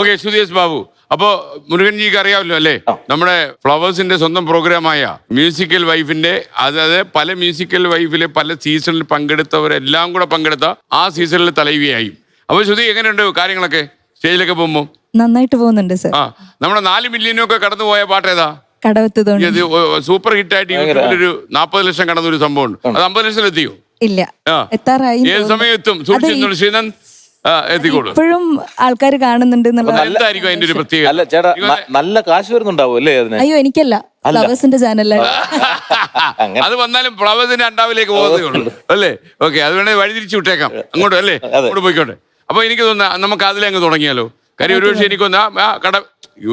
Okay, Sudheesh Babu. അപ്പോ മുരുകൻജിക്ക് അറിയാമല്ലോ അല്ലേ, നമ്മുടെ ഫ്ലവേഴ്സിന്റെ സ്വന്തം പ്രോഗ്രാമായ മ്യൂസിക്കൽ വൈഫിന്റെ, അതായത് പല മ്യൂസിക്കൽ വൈഫിലെ പല സീസണിൽ പങ്കെടുത്തവരെല്ലാം കൂടെ പങ്കെടുത്ത ആ സീസണിൽ തലൈവിയായി. അപ്പൊ ശ്രുതി, എങ്ങനെയുണ്ട് കാര്യങ്ങളൊക്കെ സ്റ്റേജിലൊക്കെ പോകുമ്പോൾ? നന്നായിട്ട് പോകുന്നുണ്ട് സർ. നമ്മുടെ 4 മില്യനൊക്കെ കടന്നു പോയ പാട്ട് ഏതാ? കടവത്ത് തോണി. സൂപ്പർ ഹിറ്റ് ആയിട്ട് യൂട്യൂബിൽ ഒരു 40 ലക്ഷം കടന്ന ഒരു സംഭവം ഉണ്ട്. അത് 50 ലക്ഷം എത്തിയോ? ഇല്ല, എത്താറായി. ഏത് സമയം എത്തും? സൂക്ഷിച്ചു ശ്രീനന്ദ് എത്തിക്കോളൂ. ഇപ്പോഴും ആൾക്കാർ കാണുന്നുണ്ട് എന്തായിരിക്കും അതിന്റെ ഒരു പ്രത്യേകത? അല്ല ചേട്ടാ, നല്ല കാശ് വരുന്നുണ്ടാവും അല്ലേ അതിന്? അയ്യോ, എനിക്കല്ല, ഫ്ലവേഴ്സിന്റെ ചാനലാണ്. അത് വന്നാലും ഫ്ലവേഴ്സിന്റെ അണ്ടാവിലേക്ക് പോകുന്നതേ ഉള്ളൂ അല്ലേ? ഓക്കെ, അത് വേണേ വഴിതിരിച്ചു വിട്ടേക്കാം അങ്ങോട്ട് അല്ലേ, അങ്ങോട്ട് പോയിക്കോട്ടെ. അപ്പൊ എനിക്ക് തോന്നുന്നു നമുക്ക് അതിലങ്ങ് തുടങ്ങിയാലോ. കാര്യം ഒരു പക്ഷേ എനിക്കൊന്ന്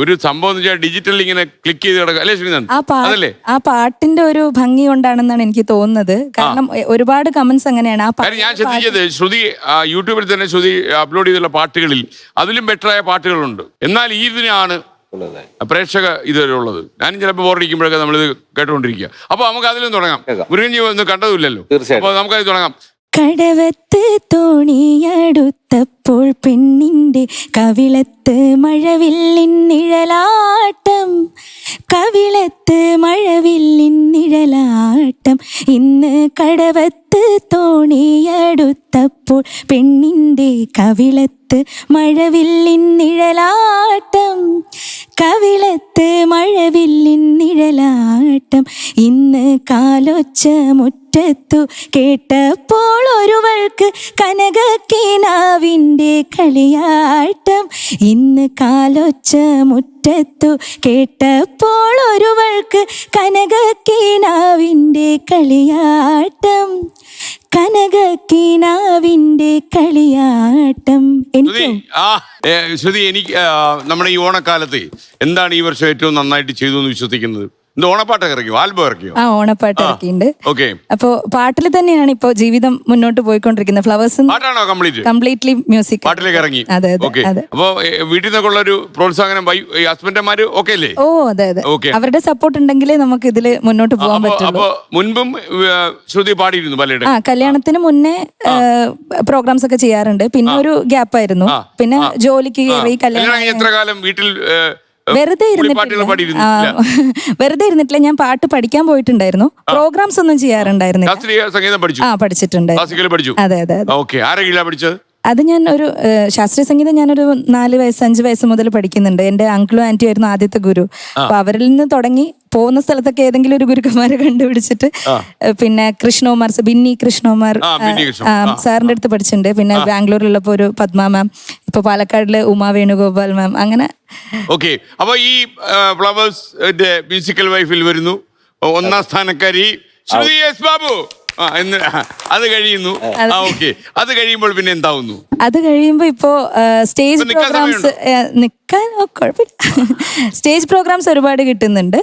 ഒരു സംഭവം എന്ന് വെച്ചാൽ ഡിജിറ്റൽ ഇങ്ങനെ ക്ലിക്ക് ചെയ്ത് കിടക്കുക അല്ലേ ശ്രീനന്ദ്? അതല്ലേ ആ പാട്ടിന്റെ ഒരു ഭംഗി കൊണ്ടാണെന്നാണ് എനിക്ക് തോന്നുന്നത്. കാരണം ഒരുപാട് കമന്റ്സ് അങ്ങനെയാണ്. കാര്യം ഞാൻ ശ്രദ്ധിച്ചത്, ശ്രുതി യൂട്യൂബിൽ തന്നെ ശ്രുതി അപ്ലോഡ് ചെയ്തുള്ള പാട്ടുകളിൽ അതിലും ബെറ്ററായ പാട്ടുകളുണ്ട്. എന്നാൽ ഇതിനാണ് പ്രേക്ഷക ഇതുവരെയുള്ളത്. ഞാനും ചിലപ്പോൾ ബോറടിക്കുമ്പോഴൊക്കെ നമ്മളിത് കേട്ടുകൊണ്ടിരിക്കുക. അപ്പൊ നമുക്ക് അതിലും തുടങ്ങാം. മുരുകൻജി ഒന്നും കണ്ടതുമില്ലല്ലോ, അപ്പൊ നമുക്കത് തുടങ്ങാം. കടവത്ത് തോണിയടുത്തപ്പോൾ പെണ്ണിന്റെ കവിളത്ത് മഴവില്ലിൻ നിഴലാട്ടം, കവിളത്ത് മഴവില്ലിൻ നിഴലാട്ടം. ഇന്ന് കടവത്ത് തോണിയടുത്തപ്പോൾ പെണ്ണിന്റെ കവിളത്ത് മഴവില്ലിൻ നിഴലാട്ടം, കവിളത്ത് മഴവില്ലിൻ നിഴലാട്ടം. ഇന്ന് കാലൊച്ച മുറ്റത്തു കേട്ടപ്പോൾ ഒരുവൾക്ക് കനകക്കിനാവിൻ്റെ കളിയാട്ടം. ഇന്ന് കാലൊച്ച മുറ്റത്തു കേട്ടപ്പോൾ ഒരുവൾക്ക് കനകക്കിനാവിൻ്റെ കളിയാട്ടം, കനകക്കിനാവിൻ്റെ കളിയാട്ടം. ശ്രുതി, എനിക്ക് നമ്മുടെ ഈ ഓണക്കാലത്ത് എന്താണ് ഈ വർഷം ഏറ്റവും നന്നായിട്ട് ചെയ്തു എന്ന് വിശ്വസിക്കുന്നത്? ഓണപ്പാട്ടൊക്കെ ഇറക്കിയോ? ആൽബം ഇറക്കിയോ? ആ, ഓണപ്പാട്ട് ഇറക്കിയിട്ടുണ്ട്. ഓക്കെ, അപ്പോ പാട്ടിൽ തന്നെയാണ് ഇപ്പൊ ജീവിതം മുന്നോട്ട് പോയിക്കൊണ്ടിരിക്കുന്നത്. ഫ്ലവേഴ്സ് പാട്ടാണോ കംപ്ലീറ്റ്ലി മ്യൂസിക് പാട്ടിലേക്ക് ഇറങ്ങി? അതെ ഓക്കെ. അതെ. അപ്പൊ വീട്ടിൽ നിന്നൊക്കെയുള്ള ഒരു പ്രോത്സാഹനം ഹസ്ബൻഡന്മാര് ഓക്കെ അല്ലേ? ഓ അതെ അതെ, ഓക്കെ. അവരുടെ സപ്പോർട്ട് ഉണ്ടെങ്കിലേ നമുക്ക് ഇതില് മുന്നോട്ട് പോകാൻ പറ്റുള്ളൂ. അപ്പൊ മുൻപും ശ്രുതി പാടിയിരുന്നു പലരുടെ? ആ, കല്യാണത്തിന് മുന്നേ പ്രോഗ്രാംസ് ഒക്കെ ചെയ്യാറുണ്ട്. പിന്നെ ഒരു ഗ്യാപ്പ് ആയിരുന്നു. പിന്നെ ജോലിക്ക് കയറി കല്യാണം. എത്ര കാലം വീട്ടിൽ വെറുതെ ഇരുന്നിട്ടില്ല. വെറുതെ ഇരുന്നിട്ടില്ല, ഞാൻ പാട്ട് പഠിക്കാൻ പോയിട്ടുണ്ടായിരുന്നു. പ്രോഗ്രാംസ് ഒന്നും ചെയ്യാറുണ്ടായിരുന്നില്ല. സംഗീതം പഠിച്ചു? ആ, പഠിച്ചിട്ടുണ്ട്. അതെ അതെ അതെ. ഓക്കെ, ആരെ കീഴിലാ പഠിച്ചത്? അത് ഞാൻ ഒരു ശാസ്ത്രീയ സംഗീതം ഞാനൊരു 4 വയസ്സ് 5 വയസ്സ് മുതൽ പഠിക്കുന്നുണ്ട്. എന്റെ അങ്കിളും ആന്റിയും ആയിരുന്നു ആദ്യത്തെ ഗുരു. അപ്പൊ അവരിൽ നിന്ന് തുടങ്ങി പോകുന്ന സ്ഥലത്തൊക്കെ ഏതെങ്കിലും ഒരു ഗുരുക്കന്മാരെ കണ്ടുപിടിച്ചിട്ട് പിന്നെ കൃഷ്ണകുമാർ, ബിന്നി കൃഷ്ണകുമാർ സാറിന്റെ അടുത്ത് പഠിച്ചിട്ടുണ്ട്. പിന്നെ ബാംഗ്ലൂരിലുള്ളപ്പോ ഒരു പത്മ മാം, ഇപ്പൊ പാലക്കാടില് ഉമാ വേണുഗോപാൽ മാം, അങ്ങനെ. ഓക്കെ, അപ്പൊ ഈ ഫ്ലവേഴ്സ് മ്യൂസിക്കൽ വൈഫിൽ വരുന്നു 1ാം സ്ഥാനക്കാരി ശ്രുതി എസ് ബാബു. അത് കഴിയുന്നു. ഓക്കെ, അത് കഴിയുമ്പോൾ പിന്നെ എന്താവുന്നു? അത് കഴിയുമ്പോ ഇപ്പോ സ്റ്റേജ് പ്രോഗ്രാംസ് നിൽക്കാൻ കുഴപ്പമില്ല. സ്റ്റേജ് പ്രോഗ്രാംസ് ഒരുപാട് കിട്ടുന്നുണ്ട്.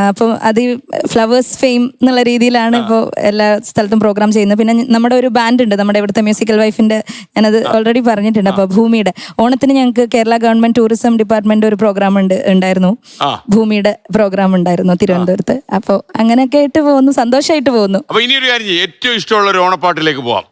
അപ്പം അത് ഫ്ലവേഴ്സ് ഫെയിം എന്നുള്ള രീതിയിലാണ് ഇപ്പോൾ എല്ലാ സ്ഥലത്തും പ്രോഗ്രാം ചെയ്യുന്നത്. പിന്നെ നമ്മുടെ ഒരു ബാൻഡ് ഉണ്ട്, നമ്മുടെ ഇവിടുത്തെ മ്യൂസിക്കൽ വൈഫിന്റെ, ഞാനത് ഓൾറെഡി പറഞ്ഞിട്ടുണ്ട്. അപ്പൊ ഭൂമിയുടെ ഓണത്തിന് ഞങ്ങൾക്ക് കേരള ഗവൺമെന്റ് ടൂറിസം ഡിപ്പാർട്ട്മെന്റ് ഒരു പ്രോഗ്രാം ഉണ്ടായിരുന്നു. ഭൂമിയുടെ പ്രോഗ്രാം ഉണ്ടായിരുന്നു തിരുവനന്തപുരത്ത്. അപ്പോൾ അങ്ങനെയൊക്കെ ആയിട്ട് പോകുന്നു, സന്തോഷമായിട്ട് പോകുന്നു. അപ്പൊ ഇനി ഒരു കാര്യം, ഏറ്റവും ഇഷ്ടമുള്ള ഒരു ഓണപ്പാട്ടിലേക്ക് പോവാം.